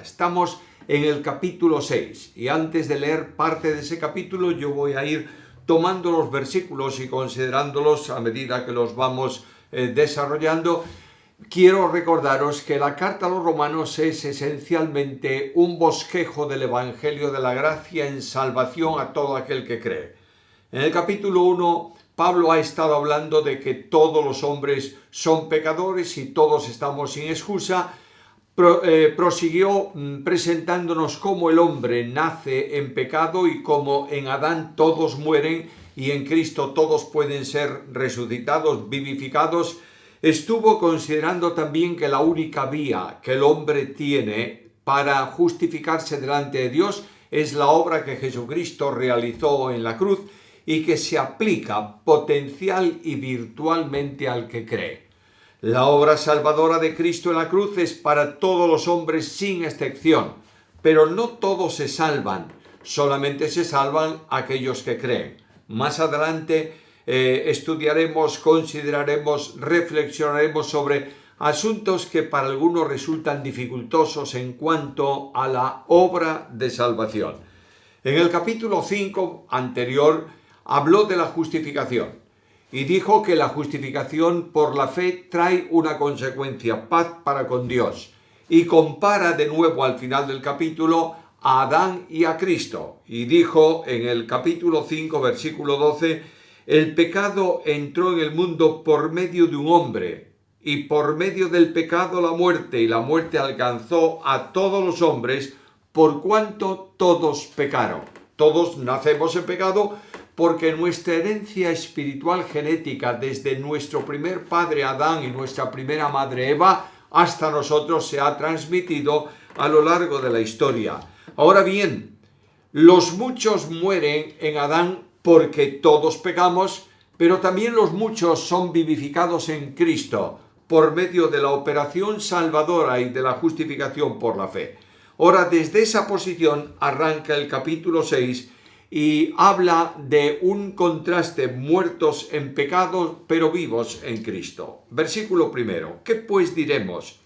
Estamos en el capítulo 6 y antes de leer parte de ese capítulo yo voy a ir tomando los versículos y considerándolos a medida que los vamos desarrollando. Quiero recordaros que la carta a los romanos es esencialmente un bosquejo del Evangelio de la gracia en salvación a todo aquel que cree. En el capítulo 1, Pablo ha estado hablando de que todos los hombres son pecadores y todos estamos sin excusa. Prosiguió presentándonos cómo el hombre nace en pecado y cómo en Adán todos mueren y en Cristo todos pueden ser resucitados, vivificados. Estuvo considerando también que la única vía que el hombre tiene para justificarse delante de Dios es la obra que Jesucristo realizó en la cruz y que se aplica potencial y virtualmente al que cree. La obra salvadora de Cristo en la cruz es para todos los hombres sin excepción, pero no todos se salvan, solamente se salvan aquellos que creen. Más adelante estudiaremos, consideraremos, reflexionaremos sobre asuntos que para algunos resultan dificultosos en cuanto a la obra de salvación. En el capítulo 5 anterior habló de la justificación y dijo que la justificación por la fe trae una consecuencia, paz para con Dios, y compara de nuevo al final del capítulo a Adán y a Cristo, y dijo en el capítulo 5 versículo 12: el pecado entró en el mundo por medio de un hombre, y por medio del pecado la muerte, y la muerte alcanzó a todos los hombres, por cuanto todos pecaron. Todos nacemos en pecado porque nuestra herencia espiritual genética, desde nuestro primer padre Adán y nuestra primera madre Eva, hasta nosotros se ha transmitido a lo largo de la historia. Ahora bien, los muchos mueren en Adán porque todos pecamos, pero también los muchos son vivificados en Cristo por medio de la operación salvadora y de la justificación por la fe. Ahora, desde esa posición arranca el capítulo 6 y habla de un contraste: muertos en pecado, pero vivos en Cristo. Versículo 1. ¿Qué pues diremos?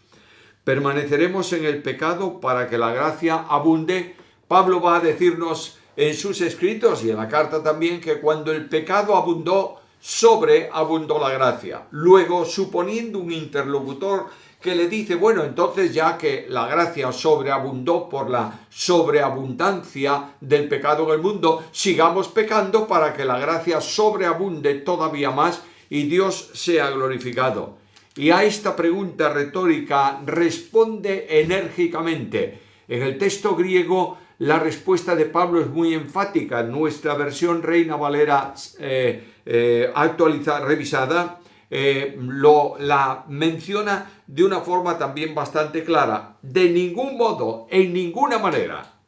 ¿Permaneceremos en el pecado para que la gracia abunde? Pablo va a decirnos en sus escritos y en la carta también que cuando el pecado abundó, sobreabundó la gracia. Luego, suponiendo un interlocutor que le dice: bueno, entonces ya que la gracia sobreabundó por la sobreabundancia del pecado en el mundo, sigamos pecando para que la gracia sobreabunde todavía más y Dios sea glorificado. Y a esta pregunta retórica responde enérgicamente. En el texto griego la respuesta de Pablo es muy enfática. En nuestra versión Reina Valera actualizada, revisada, la menciona de una forma también bastante clara. De ningún modo, en ninguna manera,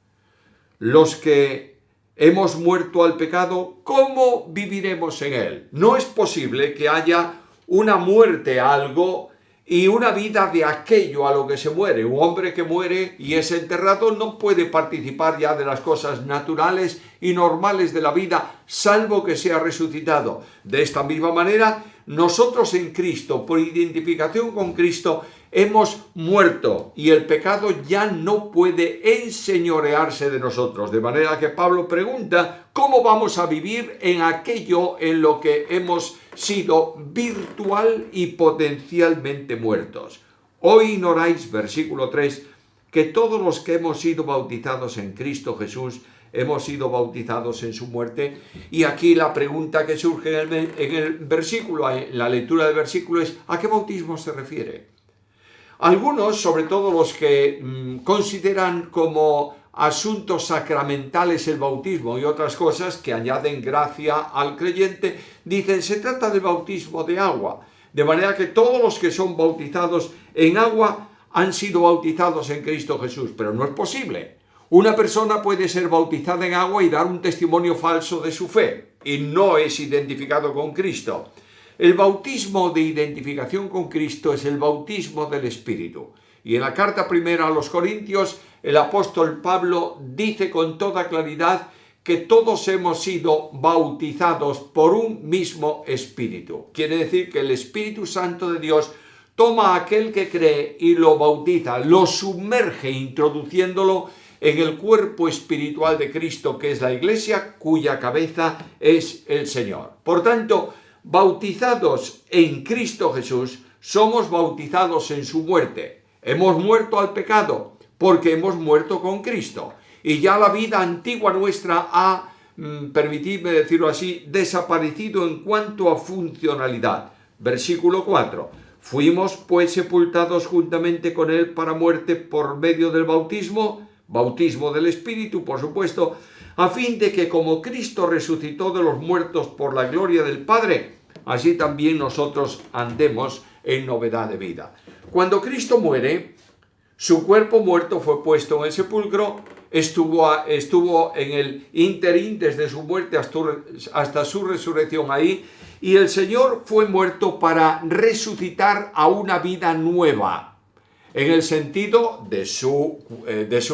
los que hemos muerto al pecado, ¿cómo viviremos en él? No es posible que haya una muerte a algo y una vida de aquello a lo que se muere. Un hombre que muere y es enterrado no puede participar ya de las cosas naturales y normales de la vida, salvo que sea resucitado. De esta misma manera, nosotros en Cristo, por identificación con Cristo, hemos muerto y el pecado ya no puede enseñorearse de nosotros. De manera que Pablo pregunta: ¿cómo vamos a vivir en aquello en lo que hemos sido virtual y potencialmente muertos? Hoy ignoráis, versículo 3, que todos los que hemos sido bautizados en Cristo Jesús hemos sido bautizados en su muerte. Y aquí la pregunta que surge en el versículo, en la lectura del versículo, es: ¿a qué bautismo se refiere? Algunos, sobre todo los que consideran como asuntos sacramentales el bautismo y otras cosas que añaden gracia al creyente, dicen: se trata del bautismo de agua. De manera que todos los que son bautizados en agua han sido bautizados en Cristo Jesús. Pero no es posible. Una persona puede ser bautizada en agua y dar un testimonio falso de su fe y no es identificado con Cristo. El bautismo de identificación con Cristo es el bautismo del Espíritu. Y en la carta primera a los Corintios, el apóstol Pablo dice con toda claridad que todos hemos sido bautizados por un mismo Espíritu. Quiere decir que el Espíritu Santo de Dios toma a aquel que cree y lo bautiza, lo sumerge introduciéndolo en el cuerpo espiritual de Cristo, que es la Iglesia, cuya cabeza es el Señor. Por tanto, bautizados en Cristo Jesús, somos bautizados en su muerte. Hemos muerto al pecado porque hemos muerto con Cristo. Y ya la vida antigua nuestra ha, permitidme decirlo así, desaparecido en cuanto a funcionalidad. Versículo 4. Fuimos pues sepultados juntamente con él para muerte por medio del bautismo del Espíritu, por supuesto, a fin de que como Cristo resucitó de los muertos por la gloria del Padre, así también nosotros andemos en novedad de vida. Cuando Cristo muere, su cuerpo muerto fue puesto en el sepulcro, estuvo en el ínterin desde su muerte hasta su resurrección ahí, y el Señor fue muerto para resucitar a una vida nueva, en el sentido de su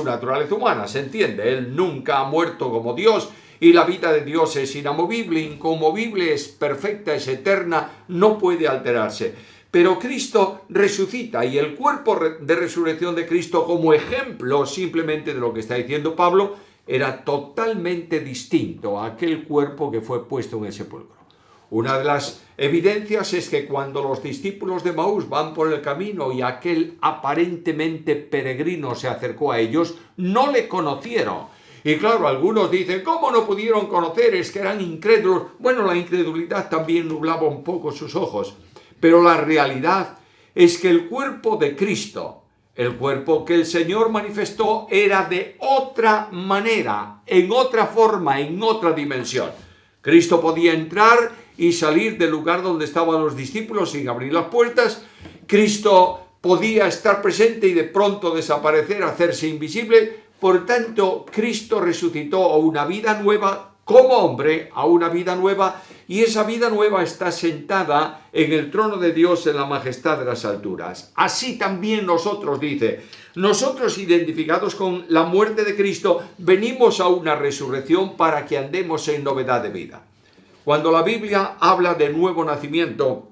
naturaleza humana, se entiende. Él nunca ha muerto como Dios, y la vida de Dios es inamovible, inconmovible, es perfecta, es eterna, no puede alterarse. Pero Cristo resucita, y el cuerpo de resurrección de Cristo, como ejemplo simplemente de lo que está diciendo Pablo, era totalmente distinto a aquel cuerpo que fue puesto en el sepulcro. Una de las evidencias es que cuando los discípulos de Emaús van por el camino y aquel aparentemente peregrino se acercó a ellos, no le conocieron. Y claro, algunos dicen, ¿cómo no pudieron conocer? Es que eran incrédulos. Bueno, la incredulidad también nublaba un poco sus ojos. Pero la realidad es que el cuerpo de Cristo, el cuerpo que el Señor manifestó, era de otra manera, en otra forma, en otra dimensión. Cristo podía entrar y salir del lugar donde estaban los discípulos sin abrir las puertas. Cristo podía estar presente y de pronto desaparecer, hacerse invisible. Por tanto, Cristo resucitó a una vida nueva como hombre, a una vida nueva, y esa vida nueva está sentada en el trono de Dios en la majestad de las alturas. Así también nosotros, dice, nosotros identificados con la muerte de Cristo, venimos a una resurrección para que andemos en novedad de vida. Cuando la Biblia habla de nuevo nacimiento,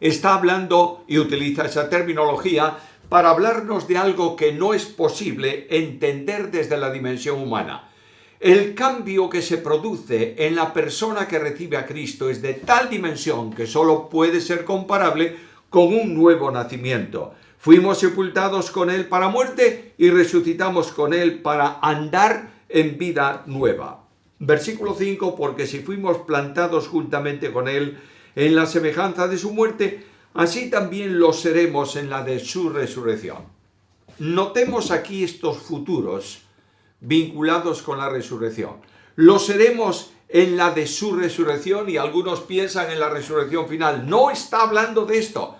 está hablando y utiliza esa terminología para hablarnos de algo que no es posible entender desde la dimensión humana. El cambio que se produce en la persona que recibe a Cristo es de tal dimensión que solo puede ser comparable con un nuevo nacimiento. Fuimos sepultados con él para muerte y resucitamos con él para andar en vida nueva. Versículo 5, porque si fuimos plantados juntamente con él en la semejanza de su muerte, así también lo seremos en la de su resurrección. Notemos aquí estos futuros vinculados con la resurrección. Lo seremos en la de su resurrección, y algunos piensan en la resurrección final. No está hablando de esto.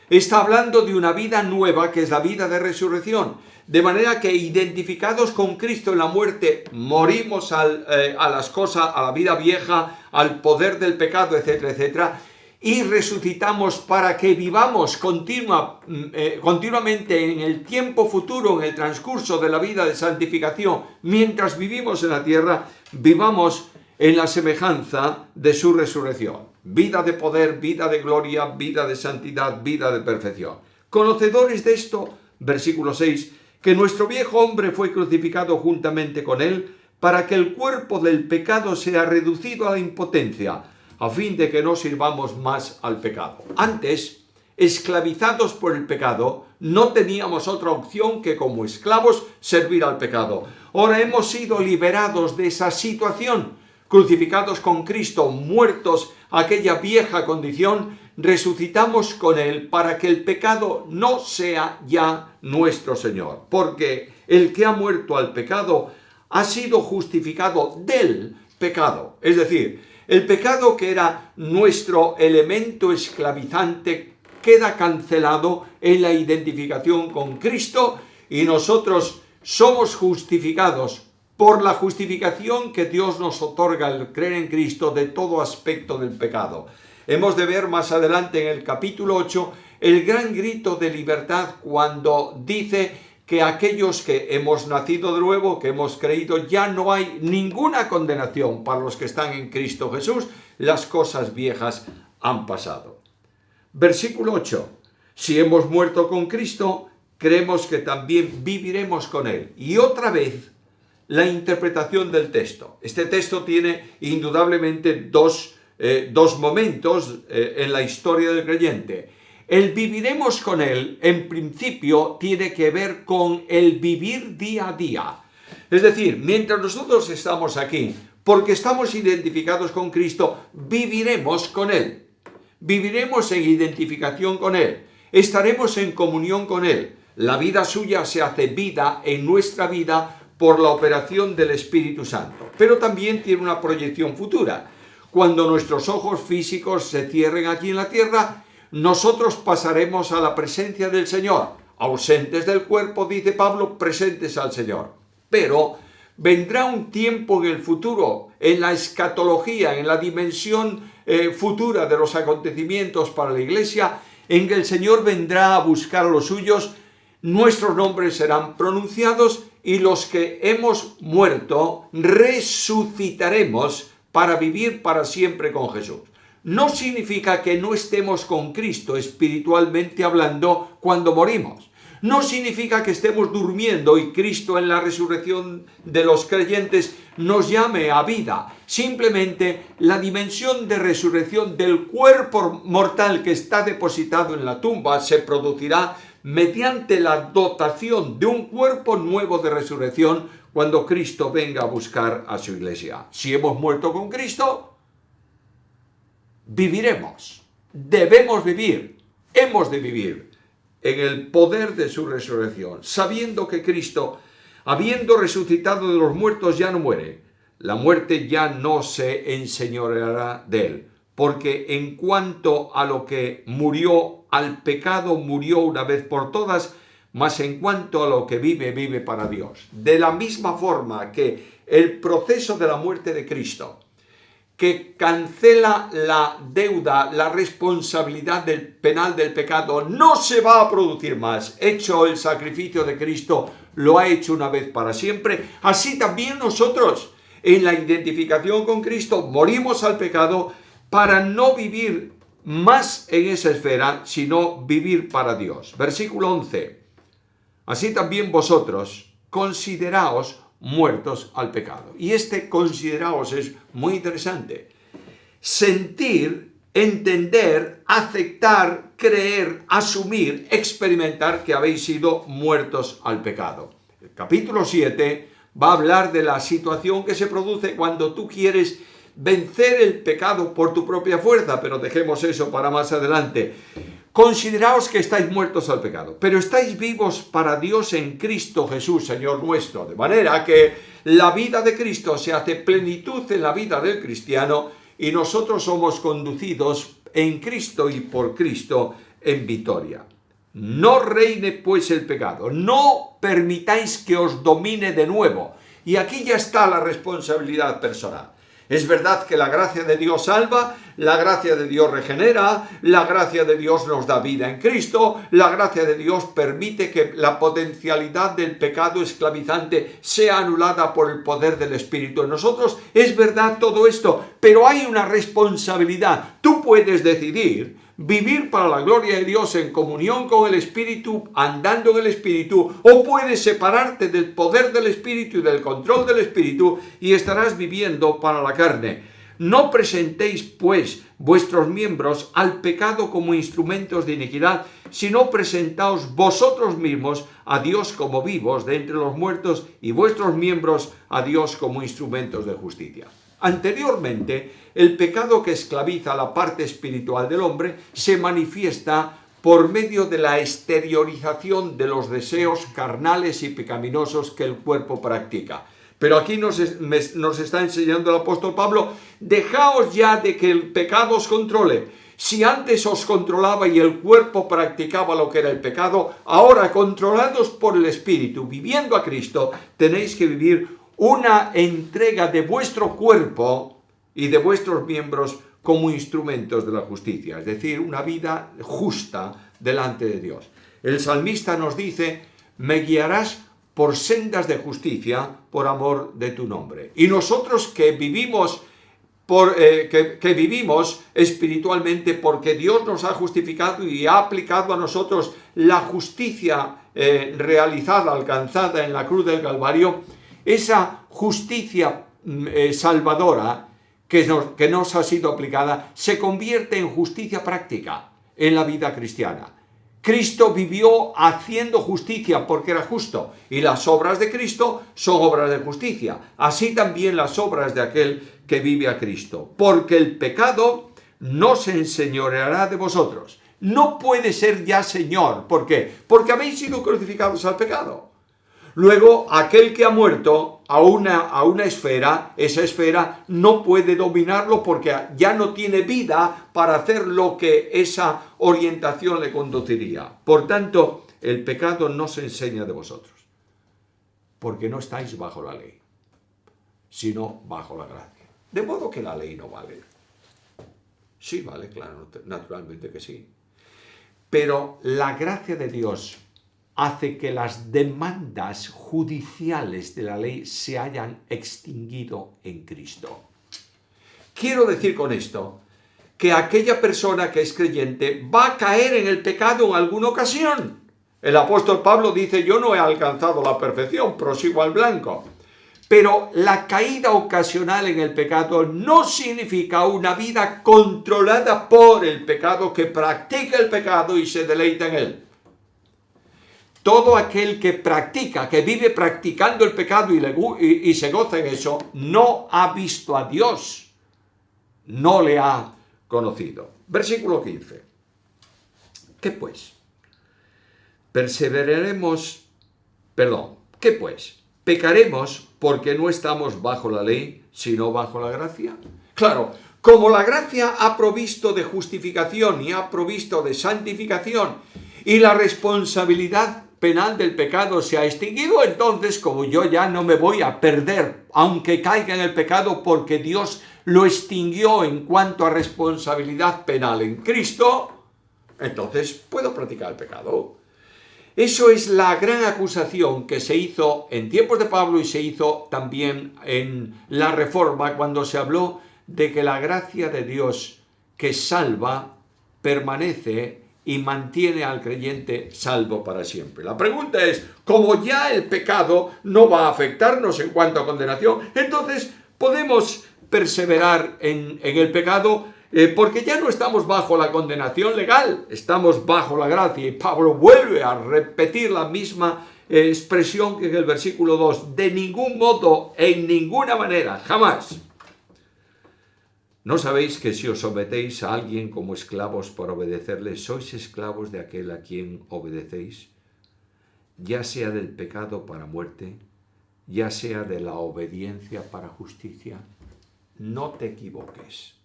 Está hablando de una vida nueva, que es la vida de resurrección. De manera que, identificados con Cristo en la muerte, morimos a las cosas, a la vida vieja, al poder del pecado, etcétera, etcétera, y resucitamos para que vivamos continuamente en el tiempo futuro, en el transcurso de la vida de santificación. Mientras vivimos en la tierra, vivamos en la semejanza de su resurrección. Vida de poder, vida de gloria, vida de santidad, vida de perfección. Conocedores de esto, versículo 6, que nuestro viejo hombre fue crucificado juntamente con él, para que el cuerpo del pecado sea reducido a la impotencia, a fin de que no sirvamos más al pecado. Antes, esclavizados por el pecado, no teníamos otra opción que como esclavos servir al pecado. Ahora hemos sido liberados de esa situación, crucificados con Cristo, muertos a aquella vieja condición, resucitamos con él para que el pecado no sea ya nuestro Señor. Porque el que ha muerto al pecado ha sido justificado del pecado. Es decir, el pecado, que era nuestro elemento esclavizante, queda cancelado en la identificación con Cristo, y nosotros somos justificados por la justificación que Dios nos otorga al creer en Cristo de todo aspecto del pecado. Hemos de ver más adelante en el capítulo 8 el gran grito de libertad cuando dice que aquellos que hemos nacido de nuevo, que hemos creído, ya no hay ninguna condenación para los que están en Cristo Jesús. Las cosas viejas han pasado. Versículo 8. Si hemos muerto con Cristo, creemos que también viviremos con Él. Y otra vez, la interpretación del texto. Este texto tiene indudablemente dos momentos en la historia del creyente. El viviremos con Él, en principio, tiene que ver con el vivir día a día. Es decir, mientras nosotros estamos aquí, porque estamos identificados con Cristo, viviremos con Él. Viviremos en identificación con Él. Estaremos en comunión con Él. La vida suya se hace vida en nuestra vida por la operación del Espíritu Santo. Pero también tiene una proyección futura. Cuando nuestros ojos físicos se cierren aquí en la tierra, nosotros pasaremos a la presencia del Señor. Ausentes del cuerpo, dice Pablo, presentes al Señor. Pero vendrá un tiempo en el futuro, en la escatología, en la dimensión futura de los acontecimientos para la Iglesia, en que el Señor vendrá a buscar a los suyos, nuestros nombres serán pronunciados y los que hemos muerto resucitaremos para vivir para siempre con Jesús. No significa que no estemos con Cristo espiritualmente hablando cuando morimos. No significa que estemos durmiendo y Cristo en la resurrección de los creyentes nos llame a vida. Simplemente la dimensión de resurrección del cuerpo mortal que está depositado en la tumba se producirá mediante la dotación de un cuerpo nuevo de resurrección cuando Cristo venga a buscar a su iglesia. Si hemos muerto con Cristo, viviremos, debemos vivir, hemos de vivir en el poder de su resurrección, sabiendo que Cristo, habiendo resucitado de los muertos, ya no muere. La muerte ya no se enseñoreará de él, porque en cuanto a lo que murió al pecado, murió una vez por todas, mas en cuanto a lo que vive, vive para Dios. De la misma forma que el proceso de la muerte de Cristo, que cancela la deuda, la responsabilidad del penal del pecado, no se va a producir más. Hecho el sacrificio de Cristo, lo ha hecho una vez para siempre. Así también nosotros, en la identificación con Cristo, morimos al pecado para no vivir más en esa esfera, sino vivir para Dios. Versículo 11. Así también vosotros consideraos muertos al pecado. Y este consideraos es muy interesante. Sentir, entender, aceptar, creer, asumir, experimentar que habéis sido muertos al pecado. El capítulo 7 va a hablar de la situación que se produce cuando tú quieres vencer el pecado por tu propia fuerza, pero dejemos eso para más adelante. Consideraos que estáis muertos al pecado, pero estáis vivos para Dios en Cristo Jesús, Señor nuestro. De manera que la vida de Cristo se hace plenitud en la vida del cristiano y nosotros somos conducidos en Cristo y por Cristo en victoria. No reine pues el pecado, no permitáis que os domine de nuevo. Y aquí ya está la responsabilidad personal. Es verdad que la gracia de Dios salva, la gracia de Dios regenera, la gracia de Dios nos da vida en Cristo, la gracia de Dios permite que la potencialidad del pecado esclavizante sea anulada por el poder del Espíritu en nosotros. Es verdad todo esto, pero hay una responsabilidad. Tú puedes decidir vivir para la gloria de Dios en comunión con el Espíritu, andando en el Espíritu, o puedes separarte del poder del Espíritu y del control del Espíritu y estarás viviendo para la carne. No presentéis, pues, vuestros miembros al pecado como instrumentos de iniquidad, sino presentaos vosotros mismos a Dios como vivos de entre los muertos y vuestros miembros a Dios como instrumentos de justicia. Anteriormente, el pecado que esclaviza la parte espiritual del hombre se manifiesta por medio de la exteriorización de los deseos carnales y pecaminosos que el cuerpo practica. Pero aquí nos está enseñando el apóstol Pablo, dejaos ya de que el pecado os controle. Si antes os controlaba y el cuerpo practicaba lo que era el pecado, ahora controlados por el Espíritu, viviendo a Cristo, tenéis que vivir una entrega de vuestro cuerpo y de vuestros miembros como instrumentos de la justicia, es decir, una vida justa delante de Dios. El salmista nos dice, me guiarás por sendas de justicia por amor de tu nombre. Y nosotros que vivimos que vivimos espiritualmente porque Dios nos ha justificado y ha aplicado a nosotros la justicia realizada, alcanzada en la cruz del Calvario, esa justicia salvadora que nos ha sido aplicada se convierte en justicia práctica en la vida cristiana. Cristo vivió haciendo justicia porque era justo, y las obras de Cristo son obras de justicia. Así también las obras de aquel que vive a Cristo. Porque el pecado no se enseñoreará de vosotros. No puede ser ya Señor. ¿Por qué? Porque habéis sido crucificados al pecado. Luego, aquel que ha muerto a una esfera, esa esfera no puede dominarlo porque ya no tiene vida para hacer lo que esa orientación le conduciría. Por tanto, el pecado no se enseña de vosotros, porque no estáis bajo la ley, sino bajo la gracia. De modo que la ley no vale. Sí vale, claro, naturalmente que sí. Pero la gracia de Dios hace que las demandas judiciales de la ley se hayan extinguido en Cristo. Quiero decir con esto que aquella persona que es creyente va a caer en el pecado en alguna ocasión. El apóstol Pablo dice: yo no he alcanzado la perfección, prosigo al blanco. Pero la caída ocasional en el pecado no significa una vida controlada por el pecado, que practica el pecado y se deleita en él. Todo aquel que practica, que vive practicando el pecado y se goza en eso, no ha visto a Dios, no le ha conocido. Versículo 15. ¿Qué pues? ¿Qué pues? ¿Pecaremos porque no estamos bajo la ley, sino bajo la gracia? Claro, como la gracia ha provisto de justificación y ha provisto de santificación, y la responsabilidad penal del pecado se ha extinguido, entonces como yo ya no me voy a perder aunque caiga en el pecado, porque Dios lo extinguió en cuanto a responsabilidad penal en Cristo, entonces puedo practicar el pecado. Eso es la gran acusación que se hizo en tiempos de Pablo y se hizo también en la Reforma, cuando se habló de que la gracia de Dios que salva permanece y mantiene al creyente salvo para siempre. La pregunta es, como ya el pecado no va a afectarnos en cuanto a condenación, entonces podemos perseverar en el pecado porque ya no estamos bajo la condenación legal, estamos bajo la gracia. Y Pablo vuelve a repetir la misma expresión que en el versículo 2, de ningún modo, en ninguna manera, jamás. ¿No sabéis que si os sometéis a alguien como esclavos por obedecerle, sois esclavos de aquel a quien obedecéis? Ya sea del pecado para muerte, ya sea de la obediencia para justicia. No te equivoques.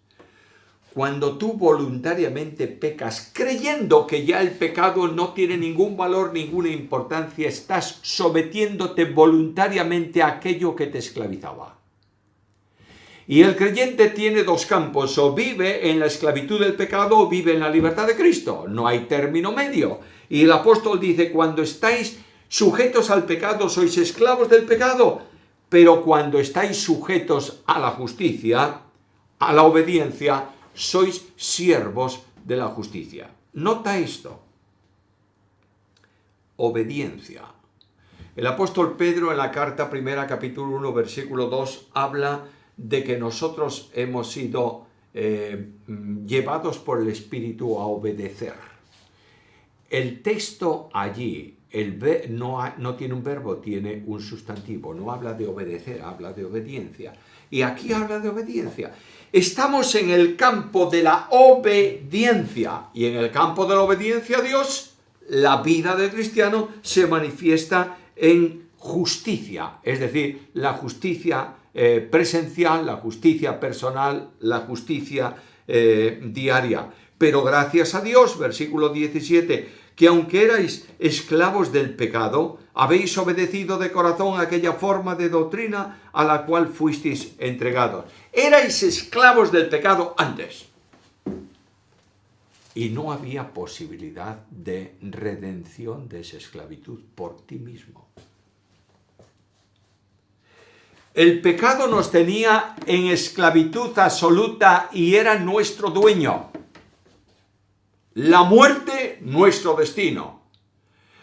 Cuando tú voluntariamente pecas, creyendo que ya el pecado no tiene ningún valor, ninguna importancia, estás sometiéndote voluntariamente a aquello que te esclavizaba. Y el creyente tiene dos campos: o vive en la esclavitud del pecado o vive en la libertad de Cristo. No hay término medio. Y el apóstol dice: cuando estáis sujetos al pecado, sois esclavos del pecado. Pero cuando estáis sujetos a la justicia, a la obediencia, sois siervos de la justicia. Nota esto. Obediencia. El apóstol Pedro en la carta primera, capítulo 1, versículo 2, habla de que nosotros hemos sido llevados por el Espíritu a obedecer. El texto allí no tiene un verbo, tiene un sustantivo. No habla de obedecer, habla de obediencia. Y aquí habla de obediencia. Estamos en el campo de la obediencia. Y en el campo de la obediencia a Dios, la vida del cristiano se manifiesta en justicia. Es decir, la justicia presencial, la justicia personal, la justicia diaria. Pero gracias a Dios, versículo 17, que aunque erais esclavos del pecado, habéis obedecido de corazón a aquella forma de doctrina a la cual fuisteis entregados. Erais esclavos del pecado antes. Y no había posibilidad de redención de esa esclavitud por ti mismo. el pecado nos tenía en esclavitud absoluta y era nuestro dueño. La muerte, nuestro destino.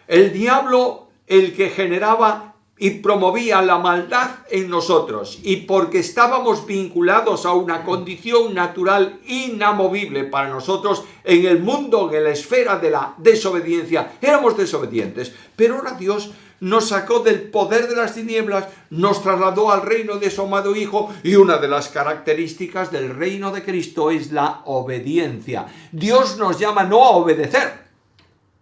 El diablo, el que generaba y promovía la maldad en nosotros. Y porque estábamos vinculados a una condición natural inamovible para nosotros en el mundo, en la esfera de la desobediencia, éramos desobedientes. Pero ahora Dios nos sacó del poder de las tinieblas, nos trasladó al reino de su amado Hijo, y una de las características del reino de Cristo es la obediencia. Dios nos llama no a obedecer,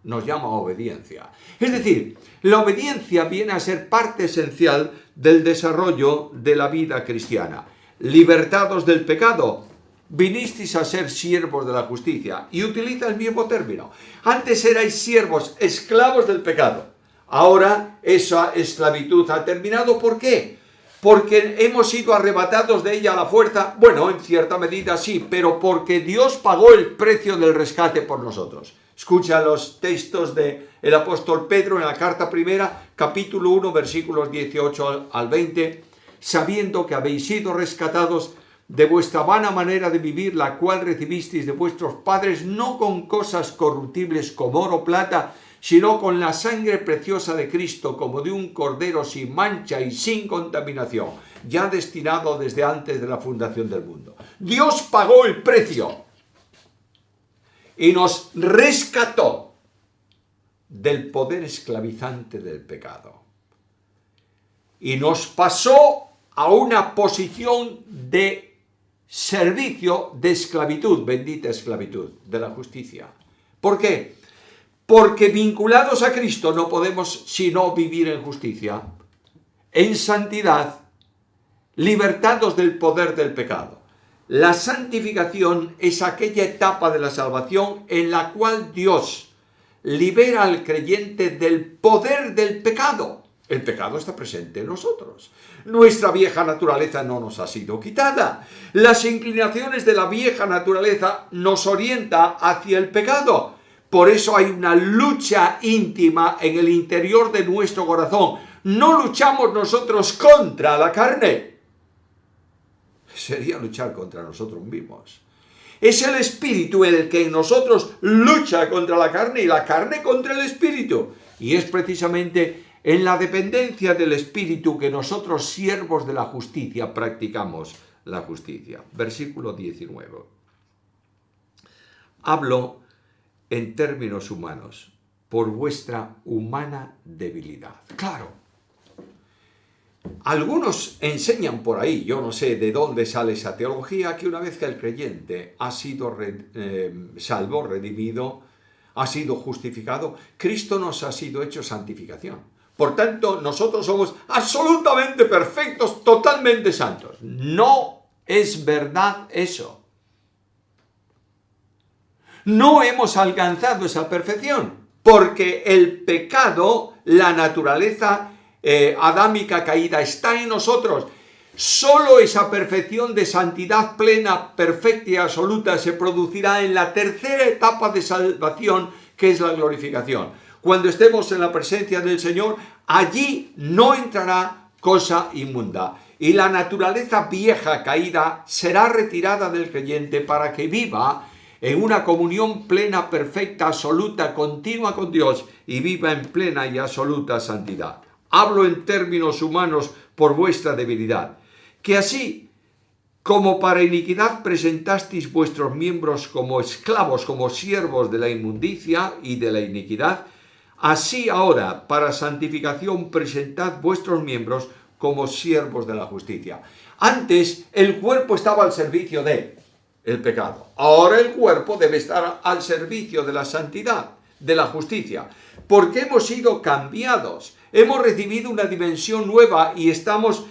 nos llama a obediencia. Es decir, la obediencia viene a ser parte esencial del desarrollo de la vida cristiana. Libertados del pecado, vinisteis a ser siervos de la justicia. Y utiliza el mismo término. Antes erais siervos, esclavos del pecado. Ahora esa esclavitud ha terminado. ¿Por qué? Porque hemos sido arrebatados de ella a la fuerza. Bueno, en cierta medida sí, pero porque Dios pagó el precio del rescate por nosotros. Escucha los textos del apóstol Pedro en la carta primera, capítulo 1, versículos 18 al 20. Sabiendo que habéis sido rescatados de vuestra vana manera de vivir, la cual recibisteis de vuestros padres, no con cosas corruptibles como oro o plata, sino con la sangre preciosa de Cristo, como de un cordero sin mancha y sin contaminación, ya destinado desde antes de la fundación del mundo. Dios pagó el precio y nos rescató del poder esclavizante del pecado. Y nos pasó a una posición de servicio, de esclavitud, bendita esclavitud, de la justicia. ¿Por qué? Porque vinculados a Cristo no podemos sino vivir en justicia, en santidad, libertados del poder del pecado. La santificación es aquella etapa de la salvación en la cual Dios libera al creyente del poder del pecado. El pecado está presente en nosotros. Nuestra vieja naturaleza no nos ha sido quitada. Las inclinaciones de la vieja naturaleza nos orientan hacia el pecado. Por eso hay una lucha íntima en el interior de nuestro corazón. No luchamos nosotros contra la carne. Sería luchar contra nosotros mismos. Es el Espíritu el que en nosotros lucha contra la carne y la carne contra el Espíritu. Y es precisamente en la dependencia del Espíritu que nosotros, siervos de la justicia, practicamos la justicia. Versículo 19. Hablo en términos humanos, por vuestra humana debilidad. Claro, algunos enseñan por ahí, yo no sé de dónde sale esa teología, que una vez que el creyente ha sido salvo, redimido, ha sido justificado, Cristo nos ha sido hecho santificación. Por tanto, nosotros somos absolutamente perfectos, totalmente santos. No es verdad eso. No hemos alcanzado esa perfección, porque el pecado, la naturaleza adámica caída está en nosotros. Solo esa perfección de santidad plena, perfecta y absoluta se producirá en la tercera etapa de salvación, que es la glorificación. Cuando estemos en la presencia del Señor, allí no entrará cosa inmunda. Y la naturaleza vieja caída será retirada del creyente para que viva en una comunión plena, perfecta, absoluta, continua con Dios y viva en plena y absoluta santidad. Hablo en términos humanos por vuestra debilidad, que así como para iniquidad presentasteis vuestros miembros como esclavos, como siervos de la inmundicia y de la iniquidad, así ahora para santificación presentad vuestros miembros como siervos de la justicia. Antes el cuerpo estaba al servicio de el pecado. Ahora el cuerpo debe estar al servicio de la santidad, de la justicia, porque hemos sido cambiados, hemos recibido una dimensión nueva y estamos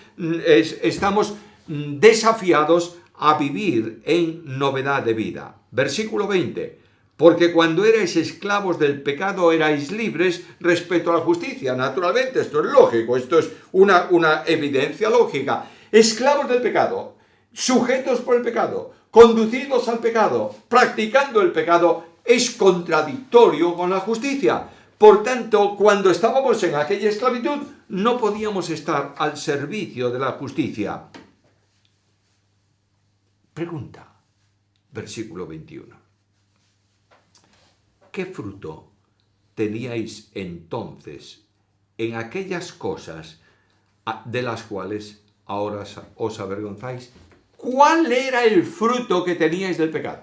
desafiados a vivir en novedad de vida. Versículo 20. Porque cuando erais esclavos del pecado erais libres respecto a la justicia. Naturalmente, esto es lógico, esto es una evidencia lógica. Esclavos del pecado, sujetos por el pecado, conducidos al pecado, practicando el pecado, es contradictorio con la justicia. Por tanto, cuando estábamos en aquella esclavitud, no podíamos estar al servicio de la justicia. Pregunta, versículo 21. ¿Qué fruto teníais entonces en aquellas cosas de las cuales ahora os avergonzáis? ¿Cuál era el fruto que teníais del pecado?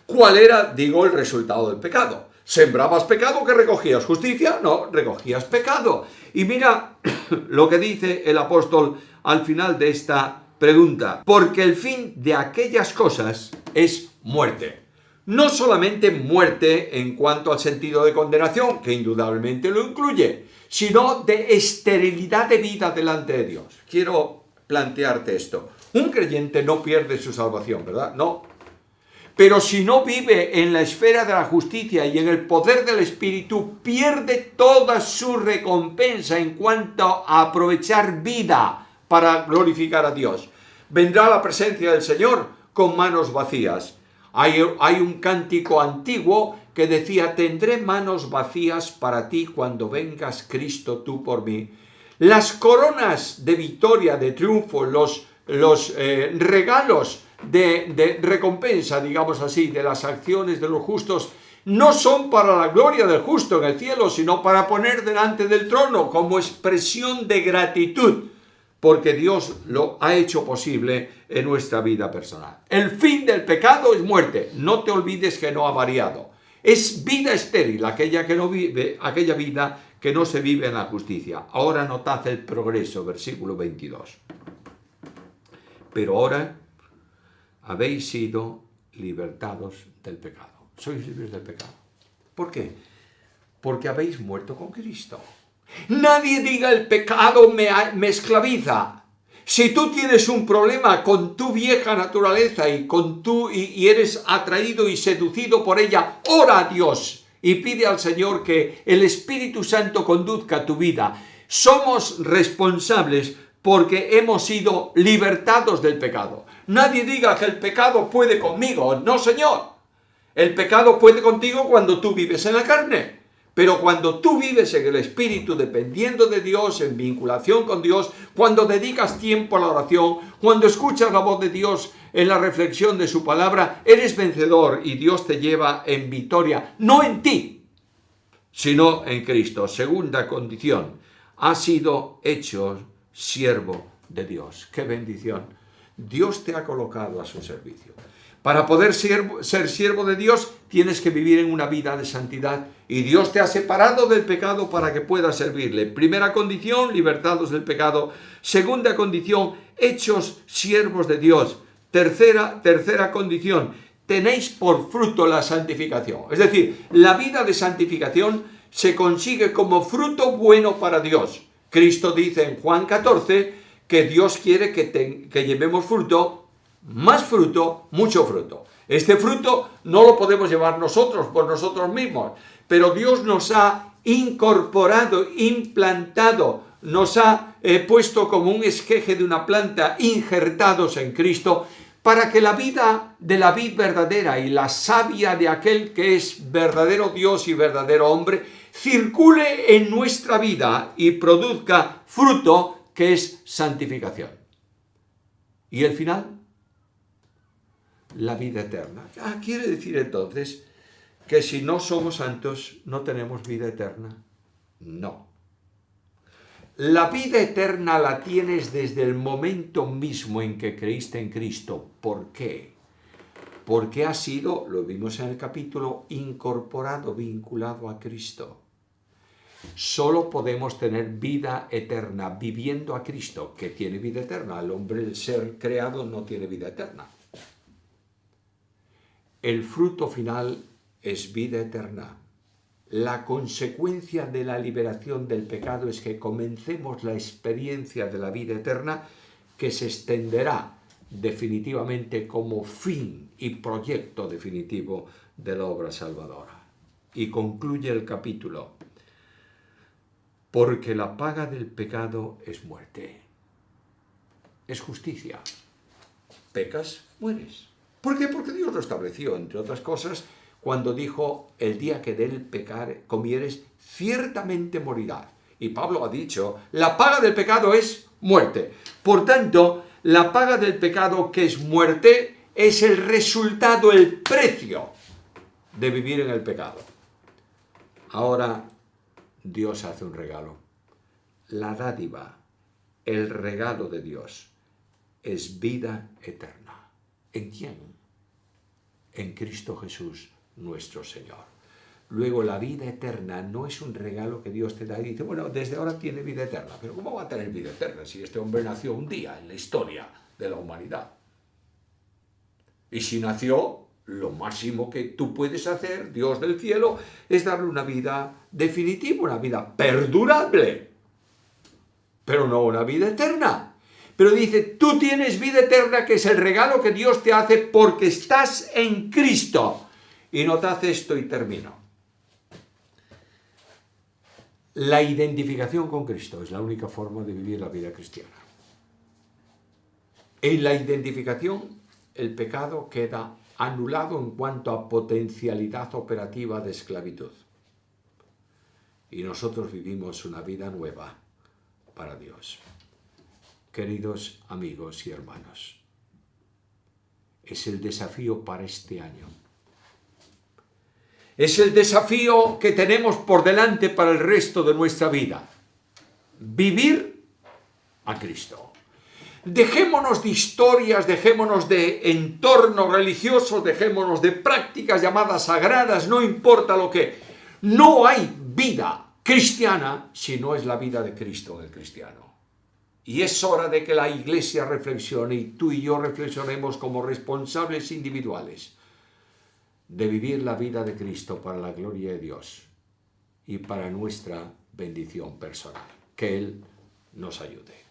¿Cuál era, digo, el resultado del pecado? ¿Sembrabas pecado que recogías justicia? No, recogías pecado. Y mira lo que dice el apóstol al final de esta pregunta. Porque el fin de aquellas cosas es muerte. No solamente muerte en cuanto al sentido de condenación, que indudablemente lo incluye, sino de esterilidad de vida delante de Dios. Quiero plantearte esto. Un creyente no pierde su salvación, ¿verdad? No. Pero si no vive en la esfera de la justicia y en el poder del Espíritu, pierde toda su recompensa en cuanto a aprovechar vida para glorificar a Dios. Vendrá a la presencia del Señor con manos vacías. Hay un cántico antiguo que decía: tendré manos vacías para ti cuando vengas, Cristo, tú por mí. Las coronas de victoria, de triunfo, los regalos de recompensa, digamos así, de las acciones de los justos, no son para la gloria del justo en el cielo, sino para poner delante del trono como expresión de gratitud, porque Dios lo ha hecho posible en nuestra vida personal. El fin del pecado es muerte. No te olvides que no ha variado. Es vida estéril, aquella vida que no se vive en la justicia. Ahora notad el progreso, versículo 22. Pero ahora habéis sido libertados del pecado. Sois libres del pecado. ¿Por qué? Porque habéis muerto con Cristo. Nadie diga el pecado me esclaviza. Si tú tienes un problema con tu vieja naturaleza y eres atraído y seducido por ella, ora a Dios y pide al Señor que el Espíritu Santo conduzca tu vida. Somos responsables porque hemos sido libertados del pecado. Nadie diga que el pecado puede conmigo. No, Señor. El pecado puede contigo cuando tú vives en la carne. Pero cuando tú vives en el Espíritu, dependiendo de Dios, en vinculación con Dios, cuando dedicas tiempo a la oración, cuando escuchas la voz de Dios en la reflexión de su palabra, eres vencedor y Dios te lleva en victoria, no en ti, sino en Cristo. Segunda condición, has sido hecho siervo de Dios. ¡Qué bendición! Dios te ha colocado a su servicio. Para poder ser siervo de Dios, tienes que vivir en una vida de santidad. Y Dios te ha separado del pecado para que puedas servirle. Primera condición, libertados del pecado. Segunda condición, hechos siervos de Dios. Tercera condición, tenéis por fruto la santificación. Es decir, la vida de santificación se consigue como fruto bueno para Dios. Cristo dice en Juan 14 que Dios quiere que llevemos fruto, más fruto, mucho fruto. Este fruto no lo podemos llevar nosotros por nosotros mismos, pero Dios nos ha incorporado, implantado, nos ha puesto como un esqueje de una planta, injertados en Cristo, para que la vida de la vid verdadera y la savia de aquel que es verdadero Dios y verdadero hombre circule en nuestra vida y produzca fruto que es santificación. ¿Y el final? La vida eterna. ¿Quiere decir entonces que si no somos santos no tenemos vida eterna? No. La vida eterna la tienes desde el momento mismo en que creíste en Cristo. ¿Por qué? Porque has sido, lo vimos en el capítulo, incorporado, vinculado a Cristo. Solo podemos tener vida eterna viviendo a Cristo, que tiene vida eterna. El hombre, el ser creado, no tiene vida eterna. El fruto final es vida eterna. La consecuencia de la liberación del pecado es que comencemos la experiencia de la vida eterna, que se extenderá definitivamente como fin y proyecto definitivo de la obra salvadora. Y concluye el capítulo: porque la paga del pecado es muerte. Es justicia. Pecas, mueres. ¿Por qué? Porque Dios lo estableció, entre otras cosas, cuando dijo, el día que de él comieres, ciertamente morirás. Y Pablo ha dicho, la paga del pecado es muerte. Por tanto, la paga del pecado, que es muerte, es el resultado, el precio de vivir en el pecado. Ahora Dios hace un regalo. La dádiva, el regalo de Dios, es vida eterna. ¿En quién? En Cristo Jesús, nuestro Señor. Luego, la vida eterna no es un regalo que Dios te da y dice, bueno, desde ahora tiene vida eterna. Pero ¿cómo va a tener vida eterna si este hombre nació un día en la historia de la humanidad? Y si nació, lo máximo que tú puedes hacer, Dios del cielo, es darle una vida definitiva, una vida perdurable, pero no una vida eterna. Pero dice, tú tienes vida eterna, que es el regalo que Dios te hace porque estás en Cristo. Y notad esto y termino. La identificación con Cristo es la única forma de vivir la vida cristiana. En la identificación, el pecado queda anulado en cuanto a potencialidad operativa de esclavitud. Y nosotros vivimos una vida nueva para Dios. Queridos amigos y hermanos, es el desafío para este año. Es el desafío que tenemos por delante para el resto de nuestra vida. Vivir a Cristo. Dejémonos de historias, dejémonos de entornos religiosos, dejémonos de prácticas llamadas sagradas, no importa lo que. No hay vida cristiana si no es la vida de Cristo en el cristiano. Y es hora de que la Iglesia reflexione y tú y yo reflexionemos como responsables individuales de vivir la vida de Cristo para la gloria de Dios y para nuestra bendición personal. Que Él nos ayude.